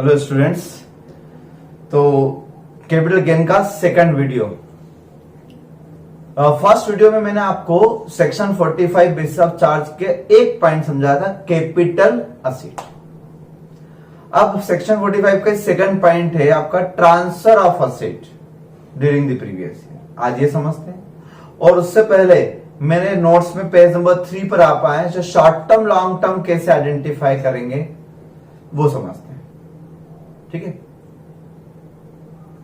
Hello students. तो capital gain का second video. First video में मैंने आपको सेक्शन 45 बेसिस ऑफ चार्ज के एक पॉइंट समझाया था, कैपिटल असेट। अब सेक्शन 45 का सेकंड पॉइंट है आपका transfer of asset during the previous year. आज ये समझते हैं। और उससे पहले मैंने नोट्स में पेज नंबर 3 पर आप आए जो शॉर्ट टर्म लॉन्ग टर्म कैसे आइडेंटिफाई करेंगे वो समझते हैं। ठीक है,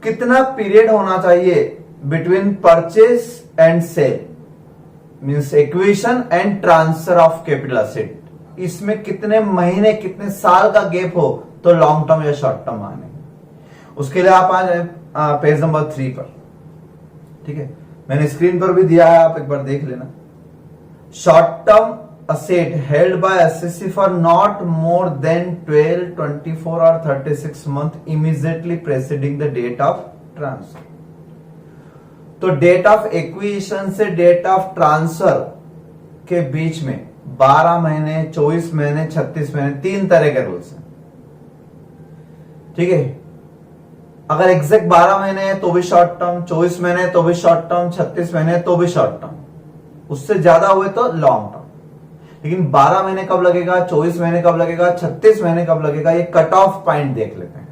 कितना पीरियड होना चाहिए between purchase and sale means acquisition and transfer of capital asset, इसमें कितने महीने कितने साल का गैप हो तो लॉन्ग टर्म या शॉर्ट टर्म मानेंगे। उसके लिए आप आ जाए पेज नंबर 3 पर। ठीक है, मैंने स्क्रीन पर भी दिया है, आप एक बार देख लेना। Short term asset held by assessee for not more than 12, 24 or 36 months immediately preceding the date of transfer। तो डेट ऑफ एक्विजिशन से डेट ऑफ ट्रांसफर के बीच में 12 महीने, 24 महीने, 36 महीने, 3 तरह के रूल्स हैं। ठीक है, अगर एग्जैक्ट 12 महीने है तो भी शॉर्ट टर्म, 24 महीने तो भी शॉर्ट टर्म, 36 महीने तो भी शॉर्ट टर्म, उससे ज्यादा हुए तो लॉन्ग टर्म। लेकिन 12 महीने कब लगेगा, 24 महीने कब लगेगा, 36 महीने कब लगेगा, ये कट ऑफ पॉइंट देख लेते हैं।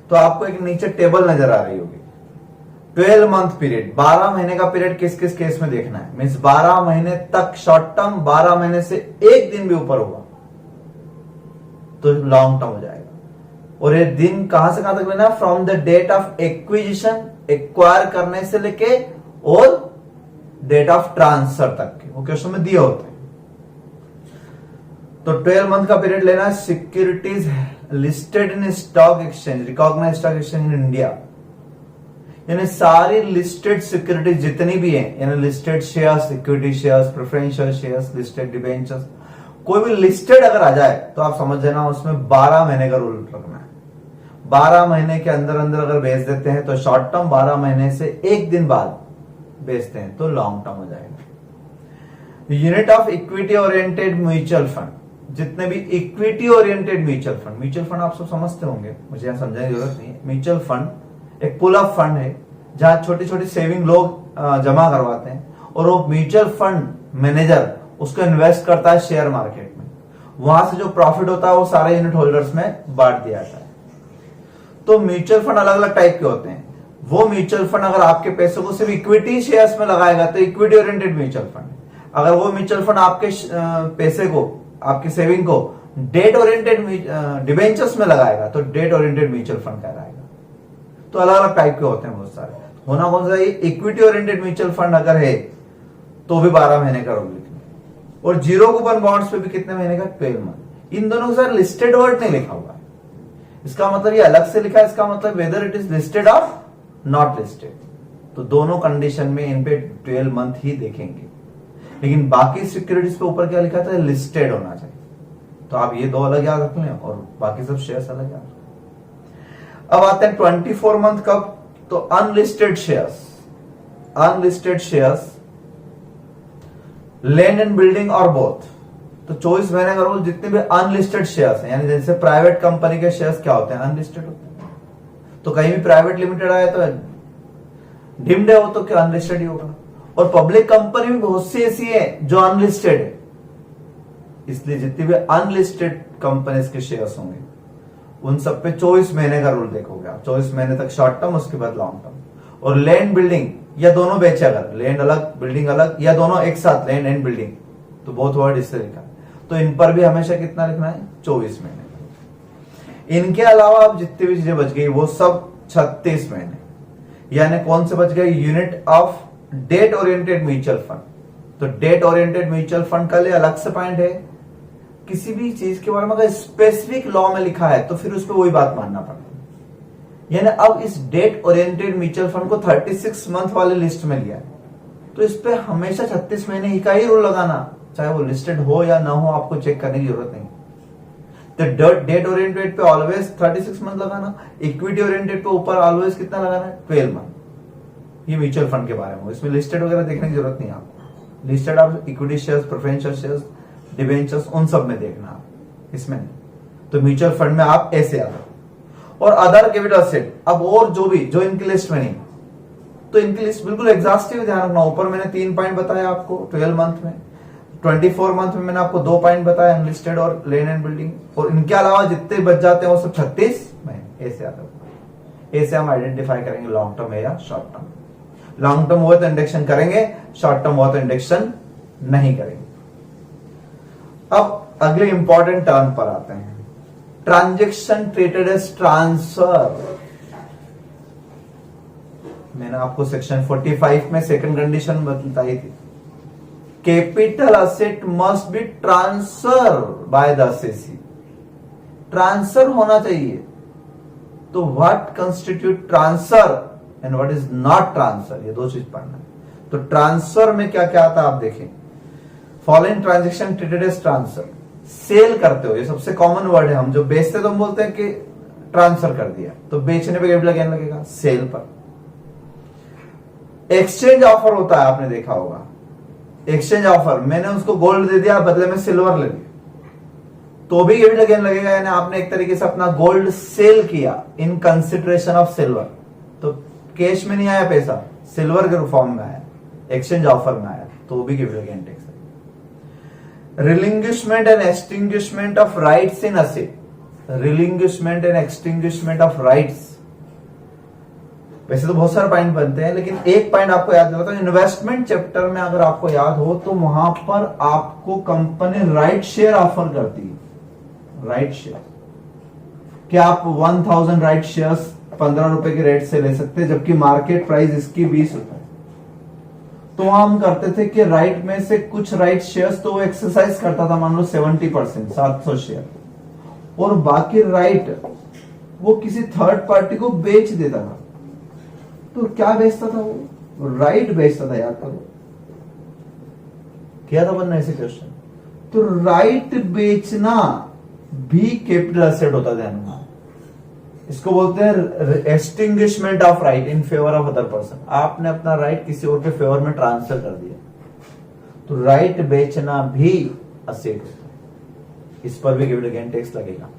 तो आपको एक नीचे टेबल नजर आ रही होगी। 12 मंथ पीरियड, 12 महीने का पीरियड किस किस केस में देखना है। मीन्स 12 महीने तक शॉर्ट टर्म, 12 महीने से एक दिन भी ऊपर हुआ तो लॉन्ग टर्म हो जाएगा। और ये दिन कहां से कहां तक लेना है, from the date of acquisition, acquire करने से लेके और डेट ऑफ ट्रांसफर तक के, वो क्वेश्चन में दिए होते हैं। तो 12 मंथ का पीरियड लेना है। Securities listed in stock exchange, recognised stock exchange in India, यानी सारी लिस्टेड सिक्योरिटीज जितनी भी हैं, यानी listed shares, equity shares, preferential shares, listed debentures, कोई भी लिस्टेड अगर आ जाए तो आप समझ लेना उसमें 12 महीने का रूल रखना है। 12 महीने के अंदर अंदर अगर बेच देते हैं तो शॉर्ट टर्म, 12 महीने से एक दिन बाद बेचते हैं तो लॉन्ग टर्म हो जाएगा। Unit of equity oriented mutual fund, जितने भी इक्विटी ओरिएंटेड म्यूचुअल फंड आप सब समझते होंगे, मुझे यहां समझाने की जरूरत नहीं है। म्यूचुअल फंड एक पुल अप फंड है जहां छोटी छोटी सेविंग लोग जमा करवाते हैं और वो म्यूचुअल फंड मैनेजर उसको इन्वेस्ट करता है शेयर मार्केट में। वहां से जो प्रॉफिट होता है वो सारे यूनिट होल्डर्स में बांट दिया जाता है। तो म्यूचुअल फंड अलग अलग टाइप के होते हैं। वो म्यूचुअल फंड अगर आपके पैसों को सिर्फ इक्विटी शेयर्स में लगाएगा तो इक्विटी ओरिएंटेड म्यूचुअल फंड। अगर वो म्यूचुअल फंड आपके पैसे को, आपकी सेविंग को डेट ओरिएंटेड डिबेंचर्स में लगाएगा तो डेट ओरिएंटेड म्यूचुअल फंड कहलाएगा। तो अलग अलग टाइप के होते हैं बहुत सारे। होना कौन सा, इक्विटी ओरिएंटेड म्यूचुअल फंड अगर है तो भी 12 महीने का रूल लिखना। और जीरो कूपन बॉन्ड्स पे भी कितने महीने का, 12 मंथ। इन दोनों के साथ लिस्टेड वर्ड नहीं लिखा हुआ है, इसका मतलब ये अलग से लिखा है। इसका मतलब वेदर इट इज लिस्टेड और नॉट लिस्टेड। तो दोनों कंडीशन में इन पे 12 मंथ ही देखेंगे। लेकिन बाकी सिक्योरिटीज पे ऊपर क्या लिखा था, लिस्टेड होना चाहिए। तो आप ये दो अलग याद रख लें और बाकी सब शेयर्स अलग याद रखें। अब आते हैं 24 मंथ कब, तो unlisted shares land and building और बोथ। तो 24 महीने का रूल, जितने भी अनलिस्टेड शेयर्स हैं, यानी जैसे प्राइवेट कंपनी के शेयर्स क्या होते हैं, अनलिस्टेड होते हैं। तो कहीं भी प्राइवेट लिमिटेड आए तो डिम्ड है वो तो क्या अनलिस्टेड ही होगा। और पब्लिक कंपनी भी बहुत सी ऐसी है जो अनलिस्टेड है, इसलिए जितनी भी अनलिस्टेड कंपनीज के शेयर्स होंगे उन सब पे 24 महीने का रूल देखोगे आप। 24 महीने तक शॉर्ट टर्म, उसके बाद लॉन्ग टर्म। और लैंड बिल्डिंग या दोनों बेचे, अगर लैंड अलग बिल्डिंग अलग या दोनों एक साथ लैंड एंड बिल्डिंग, तो बहुत वर्ड इससे लिखा है। तो इन पर भी हमेशा कितना लिखना है, 24 महीने। इनके अलावा अब जितनी भी चीजें बच गई वो सब 36 महीने। यानी कौन से बच गए, unit of date oriented mutual fund. तो डेट ओरिएंटेड म्यूचुअल फंड का लिए अलग से पॉइंट है। किसी भी चीज के बारे में अगर स्पेसिफिक लॉ में लिखा है तो फिर उस पर वही बात मानना पड़ेगा। यानी अब इस डेट ओरिएंटेड म्यूचुअल फंड को 36 मंथ वाले लिस्ट में लिया है तो इस पे हमेशा 36 महीने ही का ही रूल लगाना, चाहे वो लिस्टेड हो या ना हो, आपको चेक करने की जरूरत नहीं। तो डेट ओरिएंटेड पे ऑलवेज 36 मंथ लगाना, इक्विटी ओरिएंटेड पे ऊपर ऑलवेज कितना लगाना है, 12 मंथ। ये म्यूचुअल फंड के बारे में, इसमें लिस्टेड वगैरह देखने की जरूरत नहीं है आपको। लिस्टेड आप equity shares, preferential shares, debentures, उन सब में देखना, इसमें नहीं। तो म्यूचुअल फंड में आप ऐसे आ और अदर कैपिटल असेट, अब और जो भी जो इनकी लिस्ट में नहीं, तो इनकी लिस्ट बिल्कुल एग्जॉस्टिव ध्यान रखना। ऊपर मैंने 3 पॉइंट बताया आपको 12 मंथ में, 24 मंथ में मैंने आपको 2 पॉइंट बताया अनलिस्टेड और लैंड एंड बिल्डिंग, और इनके अलावा जितने बच जाते हैं वो सब 36 महीने। ऐसे आता है, ऐसे हम आइडेंटिफाई करेंगे लॉन्ग टर्म है या शॉर्ट टर्म। लॉन्ग टर्म हुआ तो इंडेक्शन करेंगे, शॉर्ट टर्म हुआ तो इंडेक्शन नहीं करेंगे। अब अगले इंपॉर्टेंट टर्म पर आते हैं, ट्रांजेक्शन ट्रीटेड एज ट्रांसफर। मैंने आपको सेक्शन 45 में सेकंड कंडीशन बताई थी, capital asset must be transfer by the assessee, transfer होना चाहिए। तो what constitute transfer and what is not transfer, ये दो चीज पढ़ना है। तो ट्रांसफर में क्या क्या आता है आप देखें, following transaction treated as transfer, sale करते हो, ये सबसे कॉमन वर्ड है, हम जो बेचते तो हम बोलते हैं कि ट्रांसफर कर दिया, तो बेचने पे कैपिटल गेन लगेगा, सेल पर। एक्सचेंज ऑफर होता है, आपने देखा होगा, एक्सचेंज ऑफर, मैंने उसको गोल्ड दे दिया बदले में सिल्वर ले लिया, तो भी कैपिटल गेन लगेगा, यानी आपने एक तरीके से अपना गोल्ड सेल किया इन कंसिडरेशन ऑफ सिल्वर, तो कैश में नहीं आया पैसा, सिल्वर के फॉर्म में आया, एक्सचेंज ऑफर में आया, तो भी कैपिटल गेन टैक्स है। Relinquishment and extinguishment of rights in asset, relinquishment and extinguishment of rights, वैसे तो बहुत सारे पॉइंट बनते हैं, लेकिन एक पॉइंट आपको याद दिलाता हूं, इन्वेस्टमेंट चैप्टर में अगर आपको याद हो तो वहां पर आपको कंपनी राइट शेयर ऑफर करती है, राइट शेयर, कि आप 1000 राइट शेयर्स 15 रुपए के रेट से ले सकते हैं, जबकि मार्केट प्राइस इसकी 20 रुपए। तो हम करते थे कि राइट में से कुछ राइट शेयर्स तो वो एक्सरसाइज करता था, मान लो 70%, 700 शेयर, और बाकी राइट वो किसी थर्ड पार्टी को बेच देता था। तो क्या बेचता था वो, राइट बेचता था, याद करो, क्या था बनना ऐसे क्वेश्चन। तो राइट बेचना भी कैपिटल एसेट होता है, इसको बोलते हैं extinguishment of right in favour of other person, आपने अपना राइट किसी और के फेवर में ट्रांसफर कर दिया, तो राइट बेचना भी असेट होता है, इस पर भी कैपिटल गेन टैक्स लगेगा।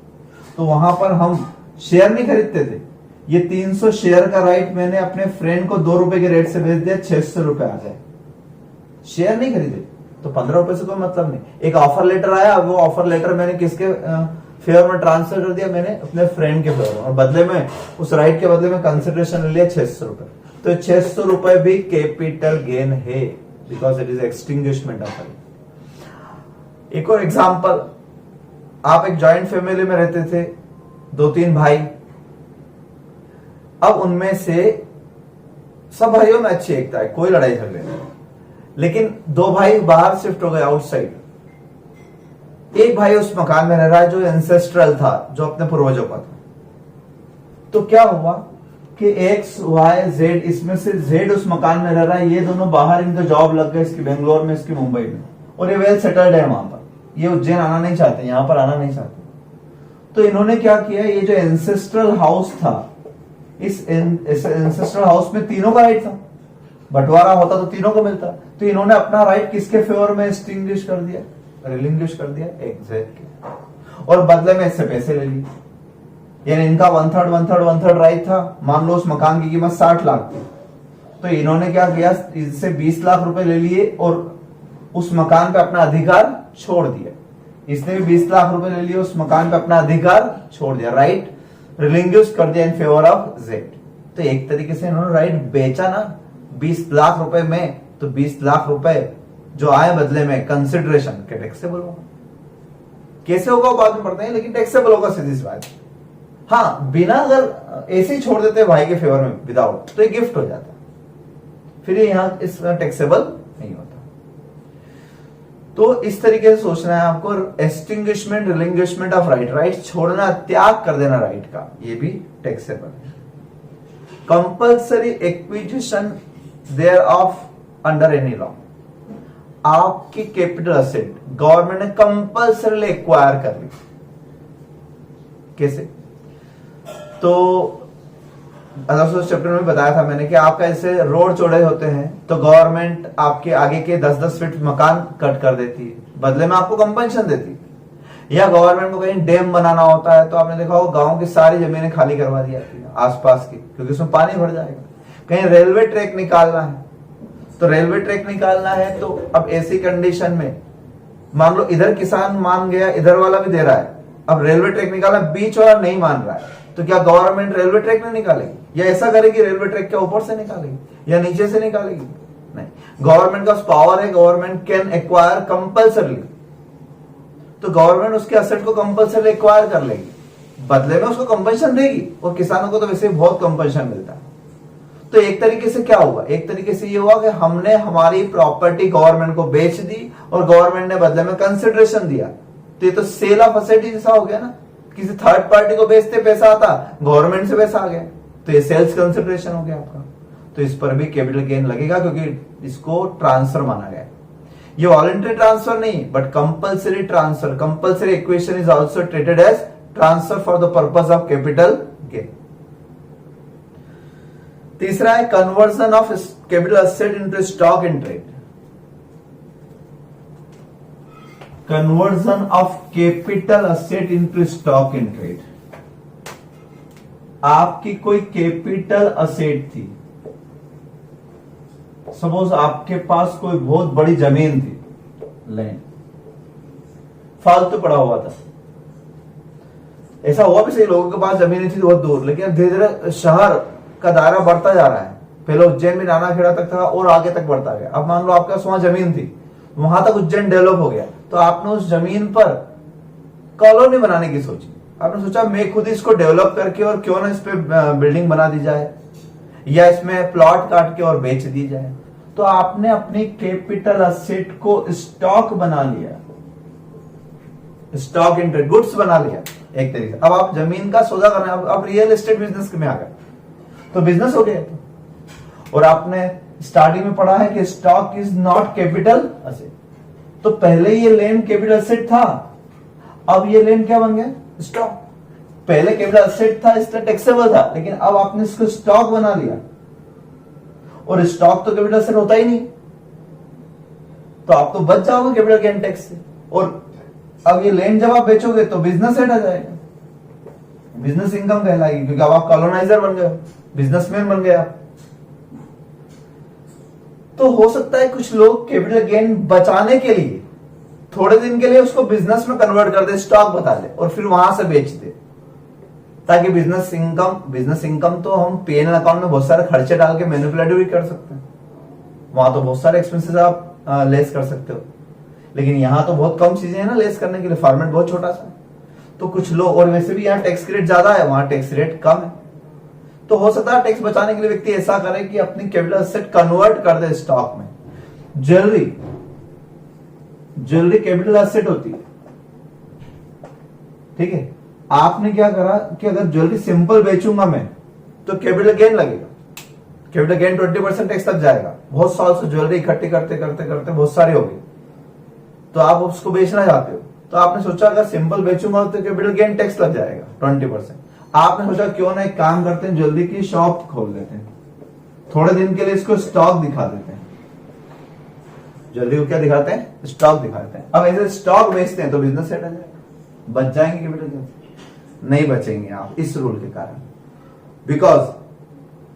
तो वहां पर हम शेयर नहीं खरीदते थे, ये 300 शेयर का राइट मैंने अपने फ्रेंड को 2 रुपए के रेट से बेच दिया, 600 रुपए आ गए, शेयर नहीं खरीदे, तो 15 रुपए से कोई मतलब नहीं। एक ऑफर लेटर आया, वो ऑफर लेटर मैंने किसके फेवर में ट्रांसफर कर दिया, मैंने अपने फ्रेंड के फेवर में, और बदले में उस राइट के बदले में कंसिडरेशन ले लिया 600 रुपए, तो 600 रुपए भी कैपिटल गेन है, because it is extinguishment of right. एक और एग्जांपल, आप एक जॉइंट फैमिली में रहते थे, 2-3 भाई, अब उनमें से सब भाइयों में अच्छी एकता है, कोई लड़ाई झगड़े नहीं, लेकिन 2 भाई बाहर शिफ्ट हो गए आउटसाइड, एक भाई उस मकान में रह रहा है जो एंसेस्ट्रल था, जो अपने पूर्वजों का था। तो क्या हुआ कि एक्स वाई जेड, इसमें से जेड उस मकान में रह रहा है, ये दोनों बाहर, इनका जॉब लग गया, इसकी बेंगलोर में, इसकी मुंबई में, और ये वेल सेटल्ड है वहां पर, ये उज्जैन आना नहीं चाहते, यहां पर आना नहीं चाहते। तो इन्होंने क्या किया, ये जो एंसेस्ट्रल हाउस था, इस एंसेस्ट्रल हाउस में तीनों का राइट था, बंटवारा होता तो तीनों को मिलता, तो इन्होंने अपना राइट किसके फेवर में एक्सटिंग्विश कर दिया, रिलिंग्विश कर दिया, एग्जैक्ट के, और बदले में इससे पैसे ले लिए, यानी इनका 1/3 राइट था। मान लो उस मकान की कीमत 60 लाख थी, तो इन्होंने क्या किया, इससे 20 लाख रुपए ले लिए और उस मकान पे अपना अधिकार छोड़ दिया, इसने भी 20 लाख रुपए ले लिए, उस मकान पे अपना अधिकार छोड़ दिया, राइट रिलिंग्विश कर दिया इन फेवर ऑफ जेड। तो एक तरीके से इन्होंने राइट बेचा ना 20 लाख रुपए में, तो 20 लाख रुपए जो आए बदले में कंसिडरेशन के टैक्सेबल होगा, कैसे होगा वो बाद में पढ़ते हैं, लेकिन टैक्सेबल होगा, सीधी सी बात। हाँ, बिना अगर ऐसे ही छोड़ देते भाई के फेवर में विदाउट, तो ये गिफ्ट हो जाता, फिर ये यहां इस टैक्सेबल नहीं होता। तो इस तरीके से सोचना है आपको, एक्सटिंग्विशमेंट रिलिंग्विशमेंट ऑफ राइट, राइट छोड़ना, त्याग कर देना राइट का, ये भी टैक्सेबल है। Compulsory acquisition thereof under any law, आपकी कैपिटल असेट गवर्नमेंट ने कंपल्सरी एक्वायर कर ली, कैसे, तो अदरसोर्स चैप्टर में बताया था मैंने कि आपका ऐसे रोड चौड़े होते हैं, तो गवर्नमेंट आपके आगे के 10-10 फीट मकान कट कर देती है, बदले में आपको कंपनसेशन देती है। या गवर्नमेंट को कहीं डैम बनाना होता है तो आपने देखा होगा गांव की सारी जमीनें खाली करवा दी जाती है आसपास की, क्योंकि उसमें पानी भर जाएगा। कहीं रेलवे ट्रैक निकालना है तो रेलवे ट्रैक निकालना है तो अब ऐसी कंडीशन में मान लो इधर किसान मान गया, इधर वाला भी दे रहा है, अब रेलवे ट्रैक निकालना, बीच वाला नहीं मान रहा है, तो क्या गवर्नमेंट रेलवे ट्रैक नहीं निकालेगी? या ऐसा करेगी रेलवे ट्रैक के ऊपर से निकालेगी या नीचे से निकालेगी? नहीं, गवर्नमेंट का पावर है, गवर्नमेंट कैन एक्वायर कंपल्सरी, तो गवर्नमेंट उसके असेट को कंपल्सरी एक्वायर कर लेगी, बदले में उसको कंपनसेशन देगी, और किसानों को तो वैसे बहुत कंपनसेशन मिलता है। तो एक तरीके से क्या हुआ, एक तरीके से ये हुआ कि हमने हमारी प्रॉपर्टी गवर्नमेंट को बेच दी और गवर्नमेंट ने बदले में कंसिडरेशन दिया, तो ये तो सेल ऑफ असेट जैसा हो गया ना, किसी थर्ड पार्टी को बेचते पैसा आता, गवर्नमेंट से पैसा आ गया, तो ये सेल्स कंसिडरेशन हो गया आपका, तो इस पर भी कैपिटल गेन लगेगा क्योंकि इसको ट्रांसफर माना गया। ये वॉलंटरी ट्रांसफर नहीं but compulsory transfer, compulsory equation is also treated as transfer for the purpose of capital gain. तीसरा है conversion of capital asset into stock in trade. Conversion of capital asset into stock in trade. आपकी कोई capital asset थी, suppose आपके पास कोई बहुत बड़ी जमीन थी, लैंड फालतू पड़ा हुआ था, ऐसा हुआ भी सही, लोगों के पास जमीन थी बहुत दूर, लेकिन धीरे धीरे शहर का दायरा बढ़ता जा रहा है, पहले उज्जैन में नाना खेड़ा तक था और आगे तक बढ़ता गया। अब मान लो आपके पास वहां जमीन थी, वहां तक उज्जैन डेवलप हो गया, तो आपने उस जमीन पर कॉलोनी बनाने की सोची, आपने सोचा मैं खुद इसको डेवलप करके और क्यों ना इस पे बिल्डिंग बना दी जाए या इसमें प्लॉट काट के और बेच दी जाए, तो आपने अपनी कैपिटल असेट को स्टॉक बना लिया, स्टॉक इन ट्रेड, गुड्स बना लिया एक तरीके से। अब आप जमीन का सौदा करना, अब रियल एस्टेट बिजनेस में आ गए, तो बिजनेस हो गया। और आपने स्टार्टिंग में पढ़ा है कि stock is not capital asset, तो पहले ये लैंड कैपिटल असेट था, अब ये लैंड क्या बन गया, स्टॉक। पहले कैपिटल असेट था इसलिए टैक्सेबल था, लेकिन अब आपने इसको स्टॉक बना लिया, और स्टॉक तो कैपिटल असेट होता ही नहीं, तो आप तो बच जाओगे कैपिटल गेन टैक्स से। और अब ये लैंड जब आप बेचोगे तो बिजनेस हेड आ जाएगा, बिजनेस इनकम कहलाएगी, क्योंकि अब आप कॉलोनाइजर बन गए, बिजनेसमैन बन गए आप। तो हो सकता है कुछ लोग कैपिटल गेन बचाने के लिए थोड़े दिन के लिए उसको बिजनेस में कन्वर्ट कर दे, स्टॉक बता दे और फिर वहां से बेच दे, ताकि बिजनेस इनकम तो हम पीएनएल अकाउंट में बहुत सारे खर्चे डाल के मैनिपुलेटिव भी कर सकते हैं, वहां तो बहुत सारे एक्सपेंसेस आप लेस कर सकते हो, लेकिन यहां तो बहुत कम चीजें हैं ना लेस करने के लिए, फॉर्मेट बहुत छोटा सा है। तो कुछ लोग, और वैसे भी यहाँ टैक्स रेट ज्यादा है, वहां टैक्स रेट कम है, तो हो सकता है टैक्स बचाने के लिए व्यक्ति ऐसा करे कि अपनी कैपिटल असेट कन्वर्ट कर दे स्टॉक में। ज्वेलरी कैपिटल असेट होती है, ठीक है। आपने क्या करा कि अगर ज्वेलरी सिंपल बेचूंगा मैं तो कैपिटल गेन लगेगा, कैपिटल गेन 20% टैक्स तक जाएगा। बहुत साल से ज्वेलरी इकट्ठी करते करते करते बहुत सारी हो गई, तो आप उसको बेचना चाहते हो, तो आपने सोचा अगर सिंपल बेचूंगा तो कैपिटल गेन टैक्स लग जाएगा 20%। आपने सोचा क्यों ना एक काम करते हैं, ज्वेलरी की शॉप खोल देते हैं, थोड़े दिन के लिए इसको स्टॉक दिखा देते हैं, ज्वेलरी को क्या दिखाते हैं, स्टॉक दिखाते हैं। अब ऐसे स्टॉक बेचते हैं तो बिजनेस सेट आ जाएगा, बच जाएंगे कैपिटल गेन? नहीं बचेंगे आप इस रूल के कारण, because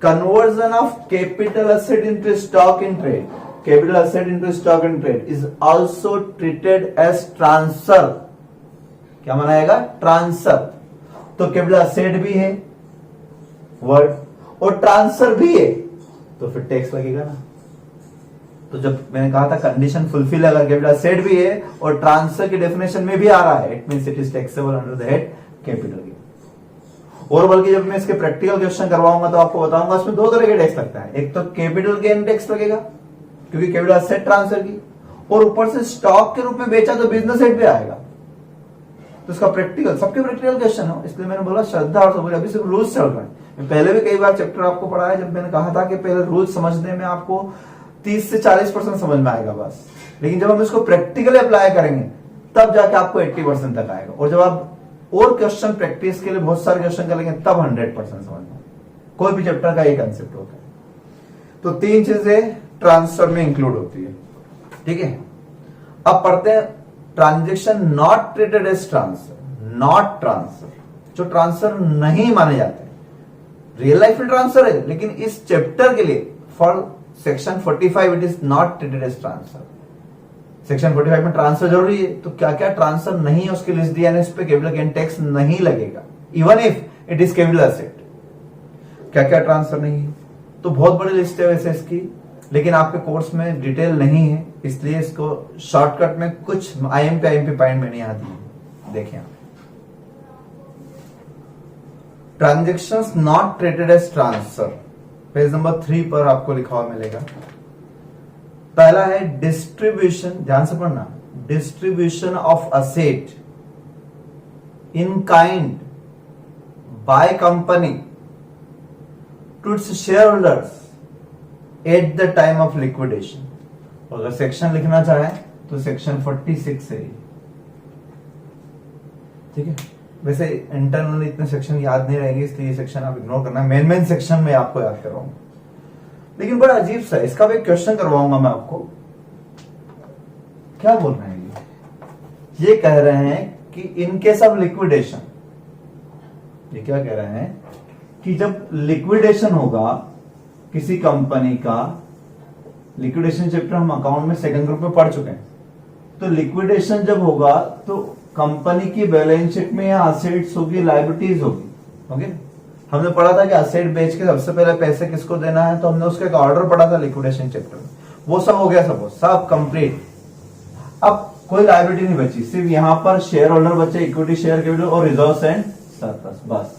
conversion of capital asset into stock in trade, capital asset into stock in trade is also treated as transfer. क्या मनाएगा, ट्रांसफर। तो कैपिटल असेट भी है वर्ड और ट्रांसफर भी है, तो फिर टैक्स लगेगा ना। तो जब मैंने कहा था कंडीशन फुलफिल, अगर कैपिटल असेट भी है और ट्रांसफर की डेफिनेशन में भी आ रहा है, it means it is taxable under the head capital gain. और बल्कि जब मैं इसके प्रैक्टिकल क्वेश्चन करवाऊंगा तो आपको बताऊंगा इसमें दो तरह के टैक्स लगता है, एक तो कैपिटल गेन टैक्स लगेगा क्योंकि कैपिटल असेट ट्रांसफर की, और ऊपर से स्टॉक के रूप में बेचा तो बिजनेस हेड भी आएगा। तो इसका प्रैक्टिकल, सबके प्रैक्टिकल क्वेश्चन हो, इसलिए मैंने बोला श्रद्धा और सबूत, अभी सिर्फ रूल्स चल रहा है। पहले भी कई बार चैप्टर आपको पढ़ा है, जब मैंने कहा था कि पहले रूल्स समझने में आपको 30 से 40% समझ में आएगा बस, लेकिन जब हम इसको प्रैक्टिकली अप्लाई करेंगे तब जाके आपको 80% तक आएगा, और जब आप और क्वेश्चन प्रैक्टिस के लिए बहुत सारे क्वेश्चन करेंगे तब 100% समझ में। कोई भी चैप्टर का ये कंसेप्ट होता है। तो 3 चीजें ट्रांसफर में इंक्लूड होती है, ठीक है। अब पढ़ते हैं transaction not treated as transfer, not transfer, जो ट्रांसफर नहीं माने जाते, रियल लाइफ में ट्रांसफर है लेकिन इस चैप्टर के लिए for section 45 it is not treated as transfer. Section 45 में ट्रांसफर जरूरी है, तो क्या क्या ट्रांसफर नहीं है उसकी लिस्ट दिया है, इस पे कैपिटल गेन टैक्स नहीं लगेगा even if it is capital asset. क्या क्या ट्रांसफर नहीं है, तो बहुत बड़ी लिस्ट है वैसे इसकी, लेकिन आपके कोर्स में डिटेल नहीं है, इसलिए इसको शॉर्टकट में कुछ आईएमपी पॉइंट मैंने यहां दिए, देखिए transactions not treated as transfer, page number 3 पर आपको लिखा हुआ मिलेगा। पहला है डिस्ट्रीब्यूशन, ध्यान से पढ़ना, distribution of asset in kind by company to its share holders at the time of liquidation. अगर सेक्शन लिखना चाहे तो सेक्शन 46 है, ठीक है। वैसे इंटरनल इतने सेक्शन याद नहीं रहेंगे, इसलिए ये सेक्शन आप इग्नोर करना, मेन सेक्शन में आपको याद करवाऊंगा। लेकिन बड़ा अजीब सा है, इसका भी क्वेश्चन करवाऊंगा मैं आपको। क्या बोल रहे हैं ये कह रहे हैं कि इन केस ऑफ लिक्विडेशन, ये क्या कह रहे हैं कि जब लिक्विडेशन होगा किसी कंपनी का, लिक्विडेशन चैप्टर हम अकाउंट में सेकंड ग्रुप में पढ़ चुके हैं, तो लिक्विडेशन जब होगा तो कंपनी की बैलेंस शीट में या असेट्स होगी, लायबिलिटीज होगी, ओके। हमने पढ़ा था कि असेट बेच के सबसे पहले पैसे किसको देना है, तो हमने उसका एक ऑर्डर पढ़ा था लिक्विडेशन चैप्टर में, वो सब हो गया, सब कंप्लीट। अब कोई लायबिलिटी नहीं बची, सिर्फ यहां पर शेयर होल्डर बचे, इक्विटी शेयर कैपिटल और रिजर्व्स एंड सरप्लस, बस।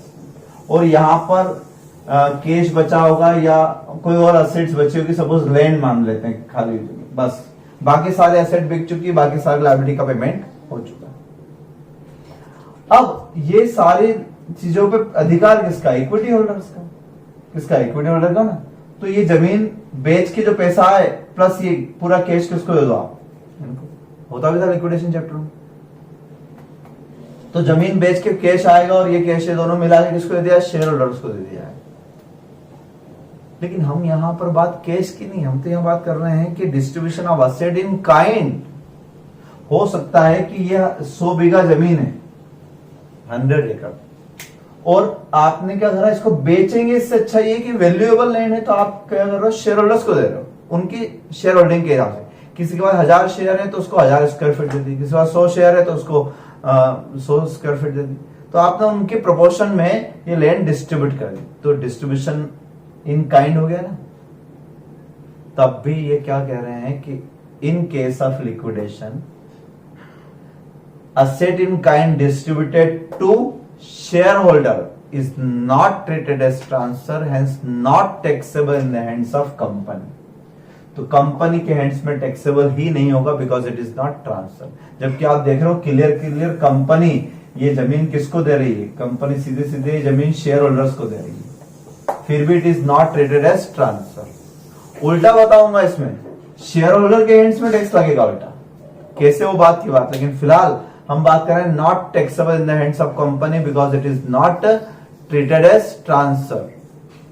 और यहां पर कैश बचा होगा या कोई और असेट्स बची होगी, सपोज लैंड मान लेते हैं खाली, बस। बाकी सारे असेट बिक चुकी, बाकी सारी लायबिलिटी का पेमेंट हो चुका। अब ये सारी चीजों पे अधिकार किसका, इक्विटी होल्डर्स का, किसका, इक्विटी होल्डर का ना। तो ये जमीन बेच के जो पैसा आए प्लस ये पूरा कैश किसको दे दो आप, इनको। होता भी था लिक्विडेशन चैप्टर में, तो जमीन बेच के कैश आएगा और ये कैश ये दोनों मिला के किसको दे दिया, शेयर होल्डर्स को दे दिया है। लेकिन हम यहां पर बात कैश की नहीं, हम तो यहां बात कर रहे हैं कि distribution of asset in kind. हो सकता है कि यह 100 बीघा जमीन है, 100 एकड़, और आपने क्या करा, इसको बेचेंगे। इससे अच्छा ये कि वैल्यूएबल लैंड है, तो आप क्या कर रहे हो, शेयर होल्डर्स को दे रहे हो, उनकी शेयर होल्डिंग के हिसाब से। किसी के पास 1000 शेयर है तो उसको 1000 स्क्वायर फीट दे दी, किसी के पास 100 शेयर है तो उसको 100 स्क्वायर फीट दे दी। तो आपने उनके प्रोपोर्शन में ये लैंड डिस्ट्रीब्यूट कर दी, तो डिस्ट्रीब्यूशन इन काइंड हो गया ना। तब भी ये क्या कह रहे हैं कि इन case of liquidation asset in kind distributed to shareholder is not treated as transfer, hence not taxable in the hands of company. तो कंपनी के हैंड्स में टैक्सेबल ही नहीं होगा, because it is not transfer. जबकि आप देख रहे हो क्लियर कंपनी ये जमीन किसको दे रही है, कंपनी सीधे सीधे जमीन शेयर होल्डर्स को दे रही है, फिर भी it is not treated as transfer. उल्टा बताऊंगा, इसमें शेयर होल्डर के हैंड्स में टैक्स लगेगा उल्टा, कैसे वो बात की बात। लेकिन फिलहाल हम बात कर रहे हैं not taxable in the hands of company because it is not treated as transfer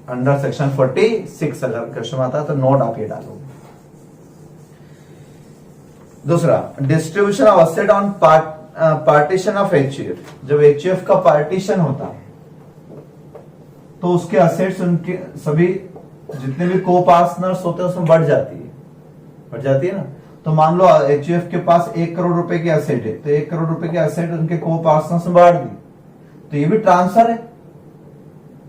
under section 46। अगर क्वेश्चन आता है तो नोट आप ये डालोगे। दूसरा, distribution of asset on partition of HUF. जब एचयूएफ का पार्टीशन होता है तो उसके असेट्स, उनके सभी जितने भी को पार्टनर्स होते हैं उसमें बढ़ जाती है ना। तो मान लो एचयूएफ के पास 1 करोड़ रुपए की असेट है, तो 1 करोड़ रुपए की असेट उनके को पार्टनर्स में बांट दी, तो ये भी ट्रांसफर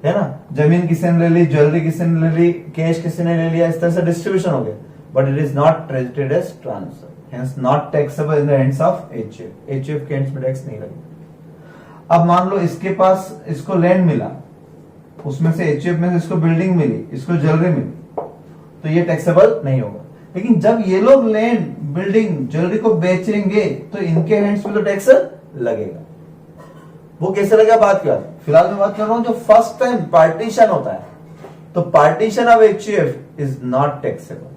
है ना। जमीन किसी ने ले ली, ज्वेलरी किसी ने ले ली, कैश किसी ने ले लिया, इस तरह से डिस्ट्रीब्यूशन हो गया, but it is not treated as transfer, hence not taxable in the hands of HUF. HUF के हैंड्स में टैक्स नहीं लगेगा। अब मान लो इसके पास, इसको लैंड मिला, उसमें से एचयूएफ में से इसको बिल्डिंग मिली, इसको ज्वेलरी मिली, तो ये टैक्सेबल नहीं होगा। लेकिन जब ये लोग लैंड, बिल्डिंग, ज्वेलरी को बेचेंगे तो इनके हैंड्स में तो टैक्स लगेगा। वो कैसे लगेगा बात क्या, फिलहाल मैं बात कर रहा हूं जो फर्स्ट टाइम पार्टीशन होता है, तो partition of HUF is not taxable.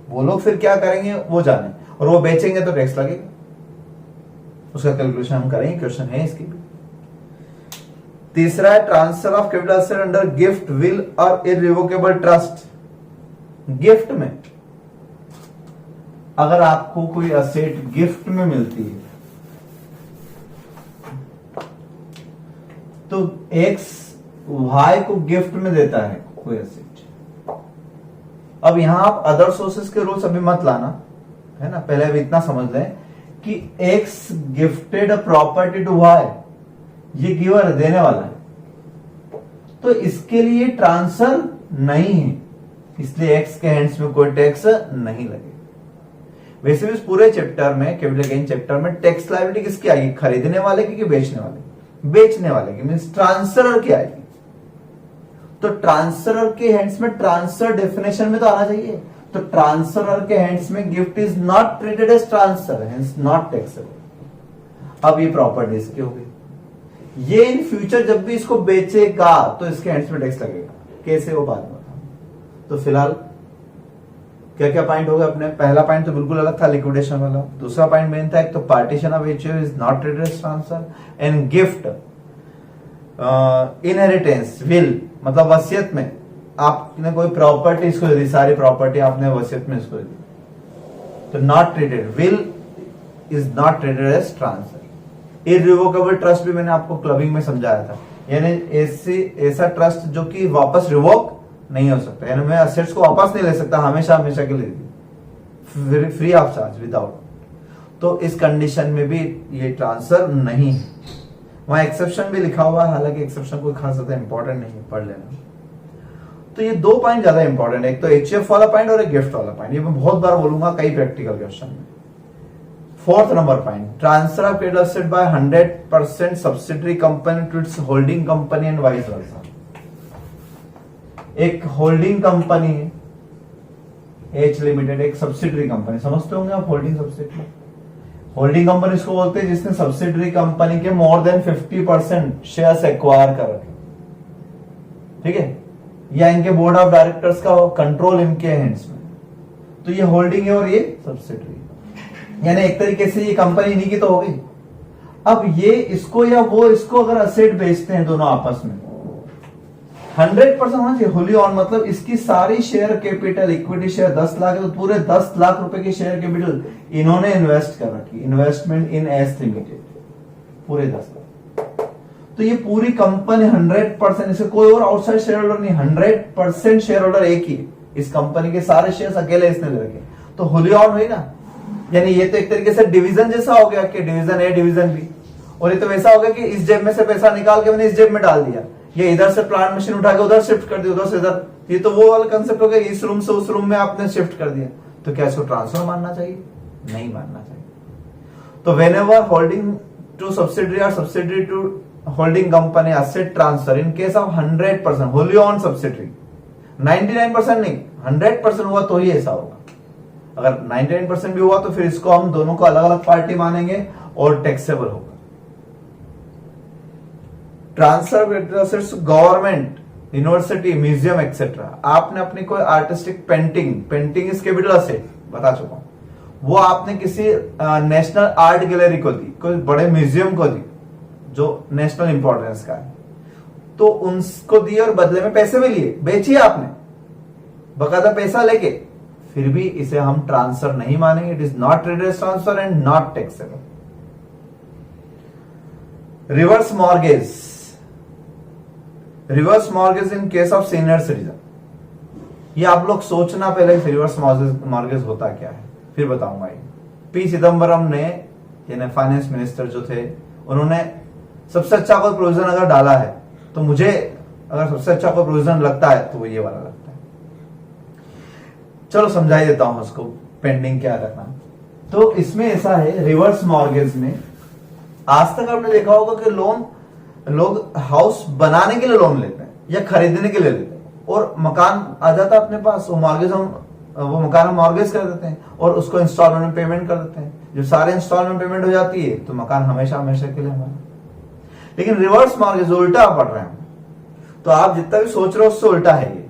वो लोग फिर क्या करेंगे वो जाने, और वो बेचेंगे तो टैक्स लगेगा। उसका कैलकुलेशन हम करेंगे, क्वेश्चन है इसकी भी। तीसरा है transfer of capital asset under gift, will और इररिवोकेबल ट्रस्ट। गिफ्ट में अगर आपको कोई असेट गिफ्ट में मिलती है तो एक्स वाई को गिफ्ट में देता है कोई असेट। अब यहां आप अदर सोर्सेस के रूल्स अभी मत लाना, है ना, पहले अभी इतना समझ लें कि x gifted a property to y, ये गिवर देने वाला है, तो इसके लिए ट्रांसफर नहीं है, इसलिए एक्स के हैंड्स में कोई टैक्स नहीं लगेगा। वैसे भी इस पूरे चैप्टर में, कैपिटल गेन चैप्टर में, टैक्स लायबिलिटी किसकी आएगी? खरीदने वाले की कि बेचने वाले? बेचने वाले की, मींस ट्रांसफरर की आएगी। तो ट्रांसफरर के हैंड्स में, ट्रांसफर डेफिनेशन में तो आना चाहिए, तो ट्रांसफरर के हैंड्स में gift is not treated as transfer, hence not taxable. अब ये प्रॉपर्टी इसकी हो गई, ये इन फ्यूचर जब भी इसको बेचेगा तो इसके हैंड्स में टैक्स लगेगा। कैसे वो बात बताओ। तो फिलहाल क्या क्या पॉइंट हो गए अपने? पहला पॉइंट तो बिल्कुल अलग था, लिक्विडेशन वाला। दूसरा पॉइंट मेन था, एक तो partition of HO is not treated as transfer, and gift, inheritance, will, मतलब वसीयत में आपने कोई प्रॉपर्टी इसको दे दी, सारी प्रॉपर्टी आपने वसीयत में इसको दी, तो not treated, will is not treated as transfer. Irrevocable trust भी मैंने आपको क्लबिंग में समझाया था, यानी ऐसा ट्रस्ट जो कि वापस रिवोक नहीं हो सकता, यानी मैं असेट्स को वापस नहीं ले सकता, हमेशा हमेशा के लिए फ्री ऑफ चार्ज, विदाउट। तो इस कंडीशन में भी ये ट्रांसफर नहीं है। वहां एक्सेप्शन भी लिखा हुआ है, हालांकि एक्सेप्शन कोई खास ज्यादा इंपॉर्टेंट नहीं है, पढ़ लेना। तो ये दो पॉइंट ज्यादा इंपॉर्टेंट है, एक तो एचएफ वाला पॉइंट और एक गिफ्ट वाला पॉइंट, ये मैं बहुत बार बोलूंगा कई प्रैक्टिकल क्वेश्चन में। Fourth number point, transfer of credit asset by 100% subsidiary company to its holding company and vice versa. एक होल्डिंग कंपनी है एच लिमिटेड, एक सब्सिडरी कंपनी, समझते होंगे आप होल्डिंग सब्सिडरी। होल्डिंग कंपनी इसको बोलते हैं जिसने सब्सिडरी कंपनी के मोर देन 50% शेयर्स एक्वायर कर रखे, ठीक है, या इनके बोर्ड ऑफ डायरेक्टर्स का कंट्रोल इनके हैंड्स में, तो ये होल्डिंग है और ये सब्सिडरी, यानी एक तरीके से ये कंपनी इन्हीं की तो हो गई। अब ये इसको या वो इसको अगर असेट बेचते हैं दोनों आपस में, 100% होना चाहिए होली ऑन, मतलब इसकी सारी share capital, equity share 10 lakh है तो पूरे 10 लाख रुपए की शेयर कैपिटल इन्होंने इन्वेस्ट कर रखी, इन्वेस्टमेंट इन एस लिमिटेड, पूरे 10 लाख। तो ये पूरी कंपनी 100%, इसे कोई और आउटसाइड शेयर होल्डर नहीं, 100% शेयर होल्डर एक ही, इस कंपनी के सारे शेयर अकेले इसने ले रखे, तो होली ऑन हुई ना। यानी ये तो एक तरीके से डिवीजन जैसा हो गया कि डिवीजन ए डिवीजन बी, और ये तो वैसा हो गया कि इस जेब में से पैसा निकाल के मैंने इस जेब में डाल दिया, ये इधर से प्लांट मशीन उठा के उधर शिफ्ट कर दी, उधर से इधर, ये तो वो वाला कंसेप्ट हो गया, इस रूम से उस रूम में आपने शिफ्ट कर दिया। तो क्या इसको ट्रांसफर मानना चाहिए? नहीं मानना चाहिए। तो व्हेनेवर होल्डिंग टू सब्सिडरी और subsidiary to holding company asset transfer in case of 100% wholly owned subsidiary, 99% नहीं, 100% हुआ तो ही ऐसा होगा। अगर 99% भी हुआ तो फिर इसको हम दोनों को अलग अलग पार्टी मानेंगे और टैक्सेबल होगा। Transfer assets government, university, museum etcetera, आपने अपनी कोई artistic painting is capital asset, बता चुका हूं, वो आपने किसी नेशनल आर्ट गैलरी को दी, कोई बड़े म्यूजियम को दी जो नेशनल इंपॉर्टेंस का है, तो उनको दिए और बदले में पैसे भी लिए, बेचिए आपने बकायदा पैसा लेके, फिर भी इसे हम ट्रांसफर नहीं मानेंगे, it is not treated as transfer and not taxable. Reverse mortgage, reverse mortgage in case of senior citizen, ये आप लोग सोचना पहले रिवर्स मॉर्गेज होता क्या है, फिर बताऊंगा। ये पी चिदम्बरम ने, यानी फाइनेंस मिनिस्टर जो थे, उन्होंने सबसे अच्छा कोई प्रोविजन अगर डाला है, तो मुझे अगर सबसे अच्छा कोई प्रोविजन लगता है तो वो ये वाला लगता है। चलो समझा ही देता हूं उसको, पेंडिंग क्या रखना। तो इसमें ऐसा है, रिवर्स मॉर्गेज में आज तक आपने देखा होगा कि लोग हाउस बनाने के लिए लोन लेते हैं या खरीदने के लिए लेते हैं, और मकान आ जाता है अपने पास, वो मकान हम मॉर्गेज कर देते हैं और उसको इंस्टॉलमेंट में पेमेंट कर देते हैं। जब सारे इंस्टॉलमेंट पेमेंट हो जाती है तो मकान हमेशा हमेशा के लिए हमारा। लेकिन रिवर्स मॉर्गेज उल्टा पड़ रहे हैं, तो आप जितना भी सोच रहे हो उससे उल्टा है ये।